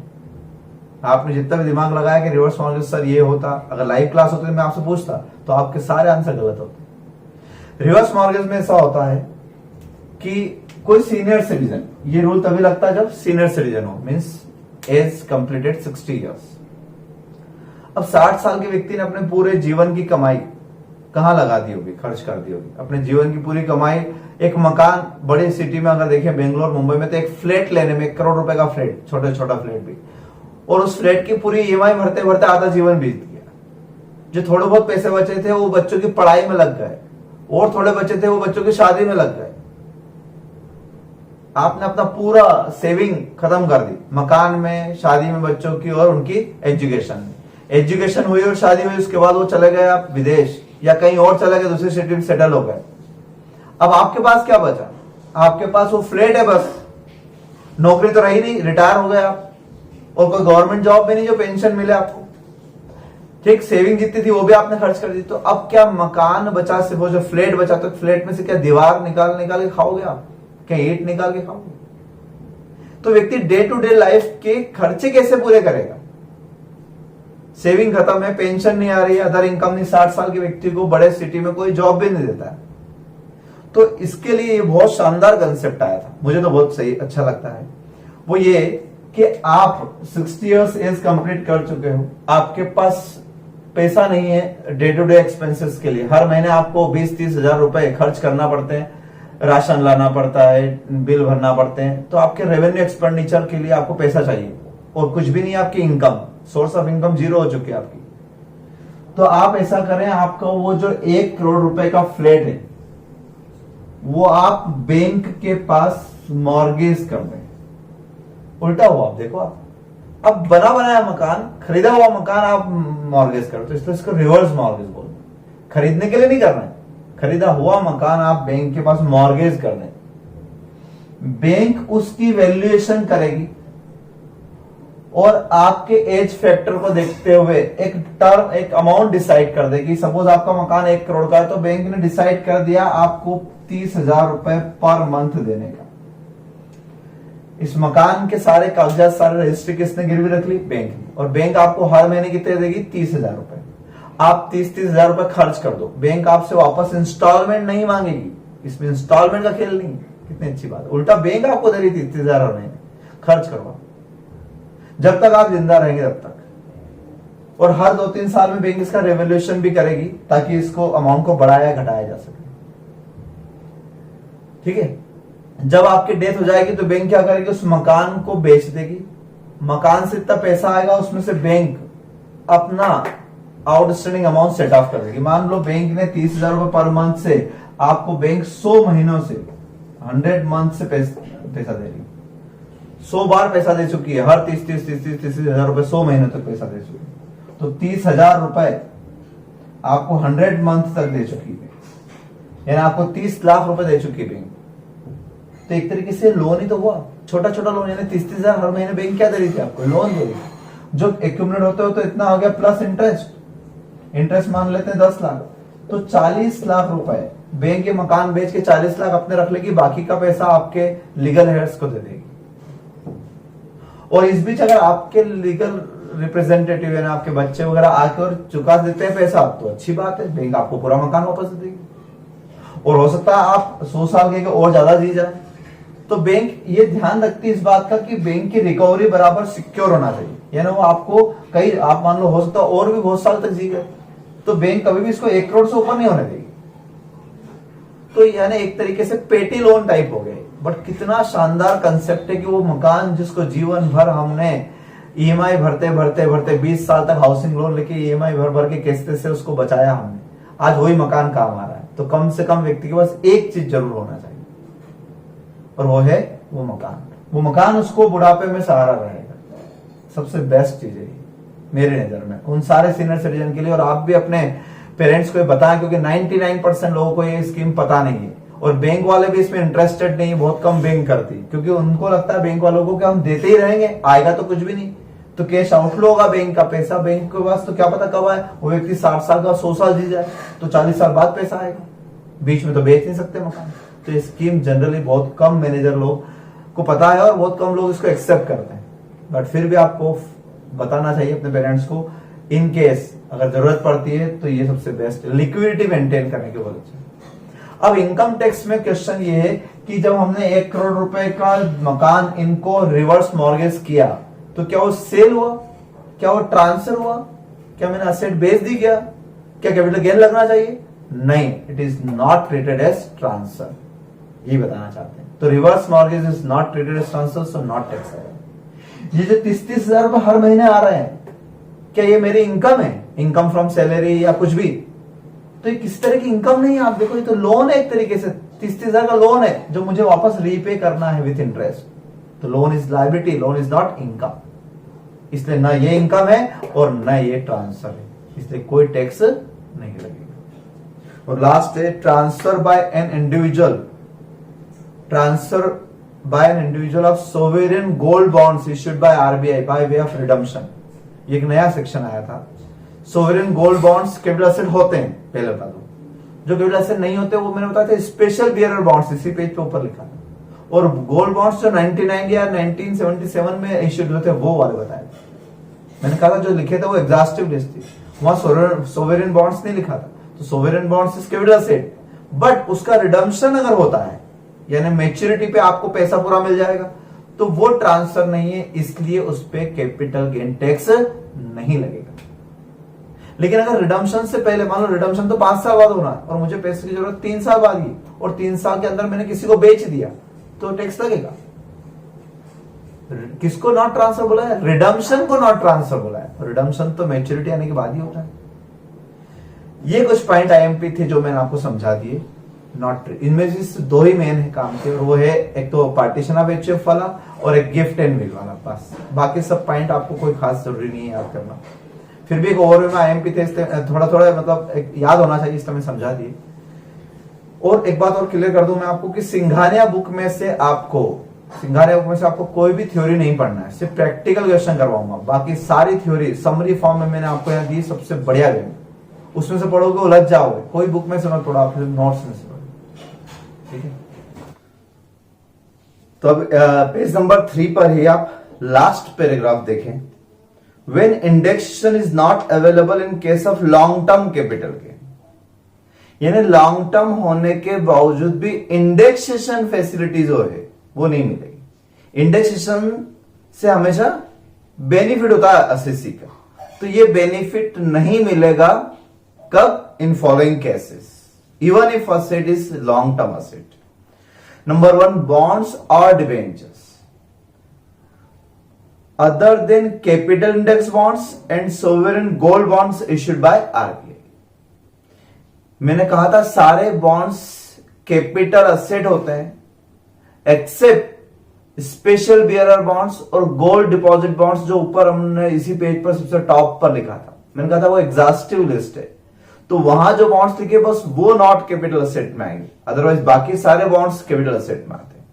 आपने जितना भी दिमाग लगाया कि रिवर्स मॉर्गेज सर ये होता, अगर लाइव क्लास होती तो मैं आपसे पूछता तो आपके सारे आंसर गलत होते। रिवर्स मॉर्गेज में ऐसा होता है कि कोई सीनियर सिटीजन, ये रूल तभी लगता है जब सीनियर सिटीजन हो, मींस एज कंप्लीटेड 60 इयर्स, अब 60 साल के व्यक्ति ने अपने पूरे जीवन की कमाई कहाँ लगा दी होगी, खर्च कर दी होगी, अपने जीवन की पूरी कमाई एक मकान, बड़ी सिटी में अगर देखें बेंगलोर मुंबई में तो एक फ्लैट लेने में 1 करोड़ रुपए का फ्लैट, छोटा छोटा फ्लैट भी, और उस फ्लैट की पूरी ईएमआई भरते भरते आधा जीवन बीत गया। जो थोड़े बहुत पैसे बचे थे वो बच्चों की पढ़ाई में लग गए, और थोड़े बचे थे वो बच्चों की शादी में लग गए। आपने अपना पूरा सेविंग खत्म कर दी मकान में, शादी में बच्चों की, और उनकी एजुकेशन में। एजुकेशन हुई और शादी हुई, उसके बाद वो चले गए आप विदेश या कहीं और चले गए, दूसरी सिटी में सेटल हो गए। अब आपके पास क्या बचा? आपके पास वो फ्लैट है बस, नौकरी तो रही नहीं, रिटायर हो गए आप, और कोई गवर्नमेंट जॉब भी नहीं जो पेंशन मिले आपको। ठीक, सेविंग जितनी थी वो भी आपने खर्च कर दी। तो अब क्या मकान बचा, से वो जो फ्लैट बचा, तो फ्लैट में से क्या दीवार निकाल निकाल के खाओगे आप? क्या ईंट निकाल के खाओगे? तो व्यक्ति डे टू डे लाइफ के खर्चे कैसे पूरे करेगा? सेविंग खत्म है, पेंशन नहीं आ रही है, अदर इनकम नहीं, 60 साल के व्यक्ति को बड़े सिटी में कोई जॉब भी नहीं देता है। तो इसके लिए ये बहुत शानदार कंसेप्ट आया था, मुझे तो बहुत सही अच्छा लगता है। वो ये कि आप 60 इयर्स एज कंप्लीट कर चुके हो, आपके पास पैसा नहीं है डे टू डे एक्सपेंसेस के लिए, हर महीने आपको 20-30 हजार रुपए खर्च करना पड़ते हैं, राशन लाना पड़ता है, बिल भरना पड़ते हैं, तो आपके रेवेन्यू एक्सपेंडिचर के लिए आपको पैसा चाहिए, और कुछ भी नहीं, आपकी income, source of income zero हो चुकी है आपकी। तो आप ऐसा करें, आपका वो जो 1 करोड़ रुपए का फ्लैट है वो आप बैंक के पास मॉर्गेज कर दें। उल्टा हुआ, आप देखो, आप अब बना बनाया मकान, खरीदा हुआ मकान आप मॉर्गेज करो, तो इसलिए इसको रिवर्स मॉर्गेज बोलते हैं। खरीदने के लिए नहीं करना है, खरीदा हुआ मकान आप बैंक के पास मॉर्गेज कर दें। बैंक उसकी वैल्यूएशन करेगी और आपके एज फैक्टर को देखते हुए एक टर्म, एक अमाउंट डिसाइड कर देगी। सपोज आपका मकान 1 करोड़ का है, तो बैंक ने डिसाइड कर दिया आपको 30,000 रुपए पर मंथ देने का। इस मकान के सारे कागजात, सारे रजिस्ट्री किसने गिरवी रख ली? बैंक ने। और बैंक आपको हर महीने कितने देगी? 30,000 रुपए। आप 30,000 रुपए खर्च कर दो, बैंक आपसे वापस इंस्टॉलमेंट नहीं मांगेगी, इसमें इंस्टॉलमेंट का खेल नहीं। कितनी अच्छी बात है, उल्टा बैंक आपको दे रही 30,000 हर महीने, खर्च करवा, जब तक आप जिंदा रहेंगे तब तक। और हर 2-3 साल में बैंक इसका रेवोल्यूशन भी करेगी ताकि इसको अमाउंट को बढ़ाया घटाया जा सके। ठीक है, जब आपकी डेथ हो जाएगी तो बैंक क्या करेगी? उस मकान को बेच देगी, मकान से इतना पैसा आएगा उसमें से बैंक अपना आउटस्टैंडिंग अमाउंट सेट ऑफ कर देगी। मान लो बैंक ने 30,000 रुपए पर मंथ से आपको बैंक 100 महीनों से 100 मंथ से पैसा दे रही, 100 बार पैसा दे चुकी है, हर 30,000 रुपए 100 महीनों तक पैसा दे चुकी है। तो 30,000 रुपए आपको 100 मंथ तक दे चुकी है, यानी आपको 30 लाख रुपए दे चुकी है बैंक। तो एक तरीके से लोन ही तो हुआ, छोटा छोटा लोन, यानी 30,000 हर महीने बैंक क्या दे रही थी आपको? लोन दे रही थी। जो एक्यूमुलेट होते हो तो इतना हो गया, प्लस इंटरेस्ट मान लेते हैं 10 लाख, तो 40 लाख रुपए बैंक के मकान बेच के 40 लाख अपने रख लेगी, बाकी का पैसा आपके लीगल हेयर्स को दे देगी। और इस बीच अगर आपके लीगल रिप्रेजेंटेटिव यानी आपके बच्चे वगैरह आकर चुका देते हैं पैसा, तो अच्छी बात है, बैंक आपको पूरा मकान वापस दे देगी। और हो सकता है आप 100 साल के और ज्यादा जी जाए। तो बैंक ये ध्यान रखती है इस बात का कि बैंक की रिकवरी बराबर सिक्योर होना चाहिए, यानी वो आपको कई, आप मान लो हो सकता है और भी बहुत साल तक जी गए, तो बैंक कभी भी इसको 1 करोड़ से ऊपर नहीं होने देगी। तो यानी एक तरीके से पेटी लोन टाइप हो गए। बट कितना शानदार कंसेप्ट है कि वो मकान जिसको जीवन भर हमने ईएमआई भरते भरते भरते 20 साल तक हाउसिंग लोन लेके ईएमआई भर भर के किस्ते से उसको बचाया हमने, आज वही मकान काम आ रहा है। तो कम से कम व्यक्ति के पास एक चीज जरूर होना चाहिए, और वो है वो मकान। वो मकान उसको बुढ़ापे में सहारा रहेगा। सबसे बेस्ट चीज है मेरी नजर में उन सारे सीनियर सिटीजन के लिए। और आप भी अपने पेरेंट्स को बताएं, क्योंकि 99% लोगों को ये स्कीम पता नहीं है, और बैंक वाले भी इसमें इंटरेस्टेड नहीं, बहुत कम बैंक करती, क्योंकि उनको लगता है बैंक वालों को कि हम देते ही रहेंगे, आएगा तो कुछ भी नहीं, तो कैश आउटफ्लो होगा बैंक का पैसा बैंक के पास, तो क्या पता कब आए। वो व्यक्ति 60 साल का 100 साल जी जाए तो 40 साल बाद पैसा आएगा, बीच में तो बेच नहीं सकते मकान। तो ये स्कीम जनरली बहुत कम मैनेजर लोग को पता है और बहुत कम लोग इसको एक्सेप्ट करते हैं। बट फिर भी आपको बताना चाहिए अपने पेरेंट्स को, इन केस अगर जरूरत पड़ती है तो ये सबसे बेस्ट है, लिक्विडिटी मेंटेन करने के बहुत अच्छा। अब इनकम टैक्स में क्वेश्चन ये है कि जब हमने 1 करोड़ रुपए का मकान इनको रिवर्स मॉर्गेज किया, तो क्या वो सेल हुआ, क्या वो ट्रांसफर हुआ, क्या मैंने असेट बेच दी क्या कैपिटल गेन लगना चाहिए? नहीं, it is not treated as transfer, यही बताना चाहते हैं। तो reverse mortgage is not treated as transfer, so not tax आएगा। ये जो 30-30 हजार हर महीने आ रहे हैं, क्या ये मेरी इनकम है? इनकम फ्रॉम सैलरी या कुछ भी? तो ये किस तरह की इनकम नहीं है? आप देखो, ये तो लोन है एक तरीके से, 30-30 हजार का लोन है जो मुझे वापस रीपे करना है विथ इंटरेस्ट। तो loan is liability, loan is not income. इसलिए ना ये इनकम है और ना ये ट्रांसफर है, इसलिए कोई टैक्स नहीं लगेगा। और लास्ट है transfer by an individual, transfer by an individual of sovereign gold bonds issued by RBI bye way of redemption. ये एक नया सेक्शन आया था। Sovereign gold bonds capital asset होते हैं, पहले बता दो। जो कैपिटल एसेट नहीं होते वो मैंने बताया था स्पेशल बियरर बॉन्ड्स, इसी पेज पे ऊपर लिखा था। और गोल्ड बॉन्ड्स जो 99 या 1977 में इश्यूड हुए थे वो वाले बताए थे। मैंने कहा था जो लिखे थे वो एग्जॉस्टिव लिस्ट थी, वहां सोवेरियन बॉन्ड्स नहीं लिखा था। तो sovereign bonds is capital asset, but उसका रिडम्पशन अगर होता है यानी मैच्योरिटी पे आपको पैसा पूरा मिल जाएगा, तो वो ट्रांसफर नहीं है, इसलिए उस पे कैपिटल गेन टैक्स नहीं लगेगा। लेकिन अगर रिडम्पशन से पहले, मान लो रिडम्पशन तो 5 साल बाद होना है और मुझे पैसे की जरूरत 3 साल बाद ही, और 3 साल के अंदर मैंने किसी को बेच दिया, तो टैक्स लगेगा। किसको नॉट ट्रांसफर बोला है? रिडम्पशन को नॉट ट्रांसफर बोला है। रिडम्पशन तो मैच्योरिटी आने के बाद ही होता है। ये कुछ पॉइंट आईएमपी थे जो मैंने आपको समझा दिए। नॉट, इनमें से 2 ही मेन है काम के, और वो है एक तो पार्टीशन ऑफ एचएफ वाला और एक गिफ्ट एंड विल वाला, बस। बाकी सब पॉइंट आपको कोई खास जरूरी नहीं है याद करना। फिर भी एक ओवरव्यू में आईएमपी थे, थोड़ा थोड़ा मतलब याद होना चाहिए, इसलिए मैं समझा दिए। और एक बात और क्लियर कर दूं मैं आपको कि सिंघानिया बुक में से आपको कोई भी थ्योरी नहीं पढ़ना है, सिर्फ प्रैक्टिकल क्वेश्चन करवाऊंगा। बाकी सारी थ्योरी समरी फॉर्म में मैंने आपको यहाँ दी, सबसे बढ़िया वे, उसमें से पढ़ोगे उलझ जाओगे। कोई बुक में से मत पढ़ो, आप नोट्स में से पढ़ो, ठीक है। तो अब पेज नंबर 3 पर ही आप लास्ट पैराग्राफ देखें। When indexation is not available in case of long term capital gain, यानी लॉन्ग टर्म होने के बावजूद भी इंडेक्सेशन फैसिलिटी जो है वो नहीं मिलेगी। इंडेक्सेशन से हमेशा बेनिफिट होता है एसएससी का, तो ये बेनिफिट नहीं मिलेगा कब? In following cases, even if asset is long term asset. Number 1, bonds और debentures other than capital index bonds and sovereign gold bonds issued by RBI। मैंने कहा था सारे बॉन्ड्स कैपिटल असेट होते हैं एक्सेप्ट स्पेशल बियरर बॉन्ड्स और gold deposit bonds, जो ऊपर हमने इसी पेज पर सबसे टॉप पर लिखा था। मैंने कहा था वो एग्जॉस्टिव लिस्ट है, तो वहां जो बॉन्ड्स लिखे बस वो नॉट कैपिटल असेट में आएंगे, अदरवाइज बाकी सारे बॉन्ड्स कैपिटल असेट में आते हैं,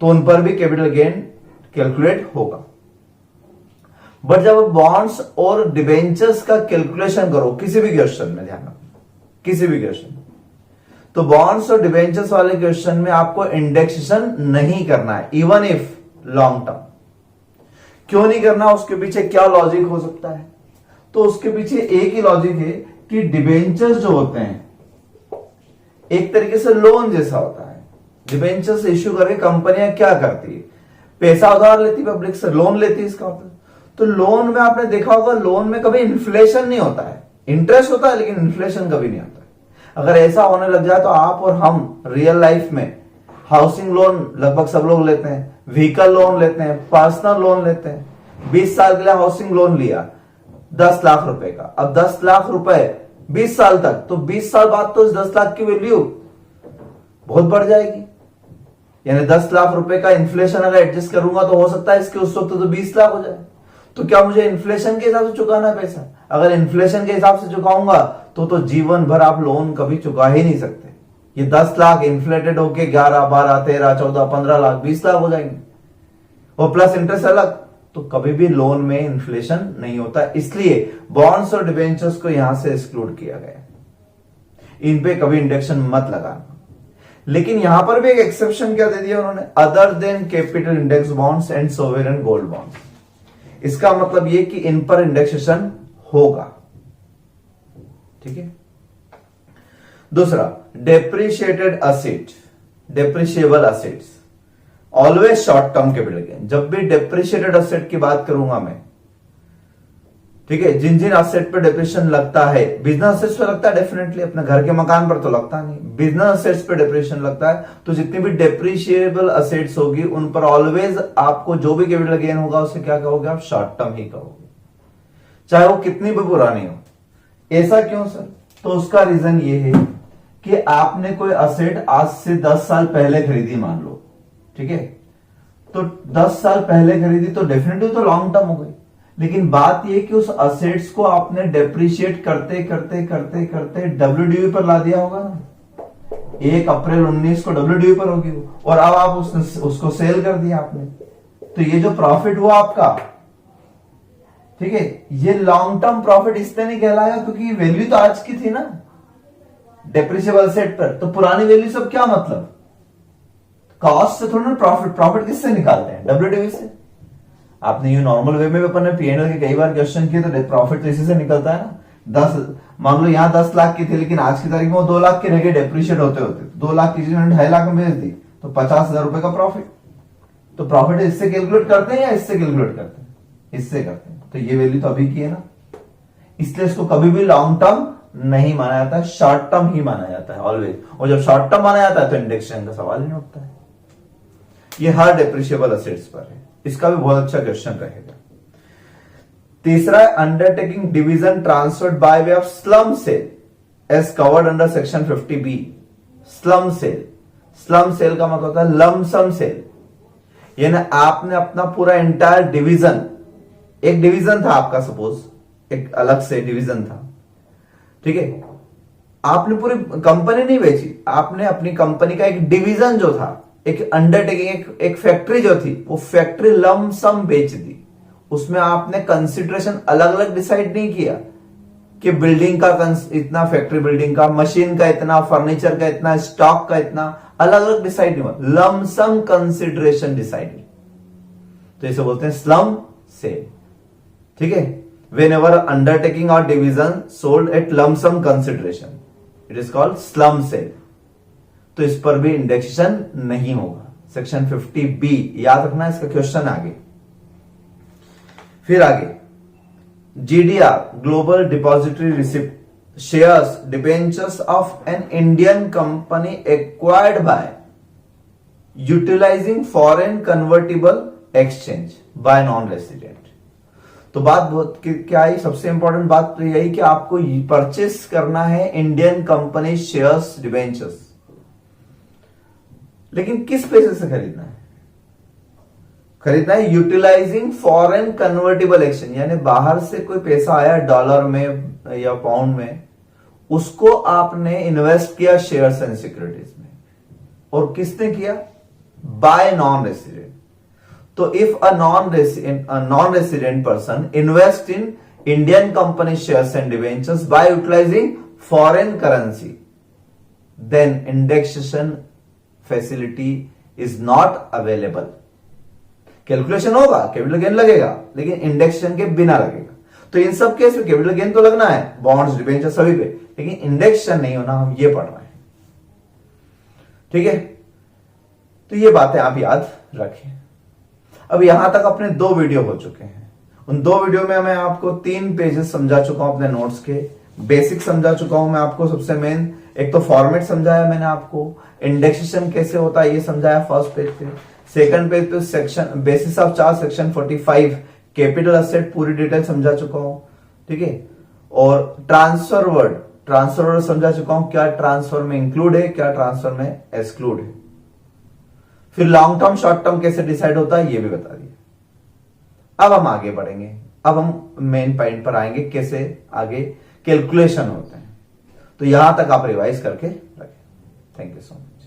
तो उन पर भी कैपिटल गेन कैलकुलेट होगा। बट जब बॉन्ड्स और डिबेंचर्स का कैलकुलेशन करो किसी भी क्वेश्चन में, ध्यान रखो किसी भी क्वेश्चन, तो बॉन्ड्स और डिबेंचर्स वाले क्वेश्चन में आपको इंडेक्सेशन नहीं करना है, इवन इफ लॉन्ग टर्म। क्यों नहीं करना? उसके पीछे क्या लॉजिक हो सकता है? तो उसके पीछे एक ही लॉजिक है कि डिबेंचर्स जो होते हैं एक तरीके से लोन जैसा होता है। डिबेंचर्स इश्यू करके कंपनियां क्या करती है? पैसा उधार लेती, पब्लिक से लोन लेती है, इसका मतलब। तो लोन में आपने देखा होगा, लोन में कभी इन्फ्लेशन नहीं होता है, इंटरेस्ट होता है लेकिन इन्फ्लेशन कभी नहीं होता है। अगर ऐसा होने लग जाए तो आप और हम रियल लाइफ में हाउसिंग लोन लगभग सब लोग लेते हैं, व्हीकल लोन लेते हैं, पर्सनल लोन लेते हैं। 20 साल के लिए हाउसिंग लोन लिया 10 लाख रुपए का, अब 10 लाख रुपए 20 साल तक, तो 20 साल बाद तो इस 10 लाख की वैल्यू बहुत बढ़ जाएगी। यानी 10 लाख रुपए का इन्फ्लेशन अगर एडजस्ट करूंगा तो हो सकता है इसके उस वक्त तो 20 लाख हो जाए। तो क्या मुझे इन्फ्लेशन के हिसाब से चुकाना है पैसा? अगर इन्फ्लेशन के हिसाब से चुकाऊंगा तो जीवन भर आप लोन कभी चुका ही नहीं सकते। ये 10 लाख इन्फ्लेटेड होके 11, 12, 13, 14, 15 लाख, 20 लाख हो जाएंगे, और प्लस इंटरेस्ट अलग, तो कभी भी लोन में इन्फ्लेशन नहीं होता। इसलिए बॉन्ड्स और डिबेंचर्स को यहां से एक्सक्लूड किया गया, इन पे कभी इंडेक्शन मत लगाना। लेकिन यहां पर भी एक एक्सेप्शन क्या दे दिया उन्होंने, other than capital index bonds and sovereign gold bonds. इसका मतलब यह कि इन पर इंडेक्सेशन होगा, ठीक है। दूसरा, depreciated asset, depreciable assets, always short term capital gain. जब भी डेप्रिशिएटेड असेट की बात करूंगा मैं, ठीक है, जिन जिन असेट पे डिप्रेशन लगता है, बिजनेस असेट्स पे लगता है डेफिनेटली, अपने घर के मकान पर तो लगता नहीं, बिजनेस असेट्स पे डिप्रेशन लगता है, तो जितनी भी डेप्रिशिएबल असेट्स होगी उन पर ऑलवेज आपको जो भी कैपिटल गेन होगा उसे क्या कहोगे आप, शॉर्ट टर्म ही कहोगे, चाहे वो कितनी भी पुरानी हो। ऐसा क्यों सर? तो उसका रीजन ये है कि आपने कोई असेट आज से 10 साल पहले खरीदी मान लो, ठीक है, तो 10 साल पहले खरीदी तो डेफिनेटली तो लॉन्ग टर्म हो गई, लेकिन बात यह कि उस असेट्स को आपने डेप्रिशिएट करते करते करते करते डब्ल्यूडीवी पर ला दिया होगा ना, 1 अप्रैल 19 को डब्ल्यूडीवी पर होगी वो, और अब आप उसको सेल कर दिया आपने, तो ये जो प्रॉफिट हुआ आपका, ठीक है, ये लॉन्ग टर्म प्रॉफिट इसलिए नहीं कहलाया क्योंकि वैल्यू तो आज की थी ना डेप्रिशिएबल सेट पर, तो पुरानी वैल्यू सब क्या मतलब, कॉस्ट से थोड़ा ना प्रॉफिट, प्रॉफिट किससे निकालते हैं, डब्ल्यूडीवी से। आपने ये नॉर्मल वे में अपन ने पीएनएल के कई बार क्वेश्चन किए तो प्रॉफिट तो इसी से निकलता है ना। 10 मान लो यहाँ 10 लाख की थी, लेकिन आज की तारीख में वो 2 लाख की रह गई डेप्रिशिएट होते होते, 2 लाख की चीज 2.5 लाख में बेच दी तो 50,000 रुपए का प्रॉफिट। तो प्रॉफिट इससे कैलकुलेट करते हैं या इससे कैलकुलेट करते हैं, इससे करते हैं, तो ये वैल्यू तो अभी की है ना, इसलिए इसको कभी भी लॉन्ग टर्म नहीं माना जाता है, शॉर्ट टर्म ही माना जाता है ऑलवेज, और जब शॉर्ट टर्म माना जाता है तो इंडेक्सेशन का सवाल ही नहीं उठता है। ये हर डेप्रिशिएबल असेट्स पर है, इसका भी बहुत अच्छा क्वेश्चन रहेगा। तीसरा है undertaking division transferred by way of slump sale as covered under section 50B। Slump sale, slump sale का मतलब होता है लमसम सेल, यानी आपने अपना पूरा एंटायर डिवीजन, एक डिवीजन था आपका, सपोज एक अलग से डिवीजन था, ठीक है, आपने पूरी कंपनी नहीं बेची, आपने अपनी कंपनी का एक डिवीजन जो था, एक अंडरटेकिंग, एक फैक्ट्री जो थी, वो फैक्ट्री लमसम बेच दी। उसमें आपने कंसिडरेशन अलग अलग डिसाइड नहीं किया कि बिल्डिंग का इतना, फैक्ट्री बिल्डिंग का, मशीन का इतना, फर्नीचर का इतना, स्टॉक का इतना, अलग अलग डिसाइड नहीं हुआ, लमसम कंसिडरेशन डिसाइडेड, तो इसे बोलते हैं स्लम सेल, ठीक है। Whenever undertaking or division sold at lump sum consideration, it is called slum sale. तो इस पर भी इंडेक्सेशन नहीं होगा, सेक्शन 50B याद रखना, इसका क्वेश्चन आगे। फिर आगे GDR, global depository receipt shares debentures of an Indian company acquired by utilising foreign convertible exchange by non resident. तो बात बहुत क्या है, सबसे इंपॉर्टेंट बात तो यही कि आपको परचेस करना है इंडियन कंपनी शेयर्स डिबेंचर्स, लेकिन किस पैसे से खरीदना है, खरीदना है यूटिलाइजिंग फॉरेन कन्वर्टिबल एक्सचेंज, यानी बाहर से कोई पैसा आया डॉलर में या पाउंड में, उसको आपने इन्वेस्ट किया शेयर्स एंड सिक्योरिटीज में, और किसने किया, bye non resident. So if a non-resident person invests in Indian company shares and debentures by utilizing foreign currency, then indexation facility is not available. Calculation होगा, capital gain लगेगा, लेकिन indexation के बिना लगेगा। तो इन सब केस में कैपिटल गेन तो लगना है, बॉन्ड्स, डिबेंचर सभी पे, लेकिन इंडेक्सेशन नहीं होना, हम ये पढ़ रहे हैं, ठीक है। तो ये बातें आप याद रखें। अब यहां तक अपने 2 वीडियो हो चुके हैं, उन 2 वीडियो में मैं आपको 3 पेजेस समझा चुका हूं अपने नोट्स के, बेसिक समझा चुका हूं मैं आपको, सबसे मेन एक तो फॉर्मेट समझाया मैंने आपको, इंडेक्सेशन कैसे होता है ये समझाया फर्स्ट पेज पे, सेकंड पेज पे section basis of charge section 45 capital asset पूरी डिटेल समझा चुका हूं, ठीक है। और ट्रांसफर वर्ड समझा चुका हूं, क्या ट्रांसफर में इंक्लूड है, क्या ट्रांसफर में एक्सक्लूड है। फिर लॉन्ग टर्म शॉर्ट टर्म कैसे डिसाइड होता है ये भी बता दिया। अब हम आगे बढ़ेंगे, अब हम मेन पॉइंट पर आएंगे, कैसे आगे कैलकुलेशन होते हैं। तो यहां तक आप रिवाइज करके रखें। Thank you so much.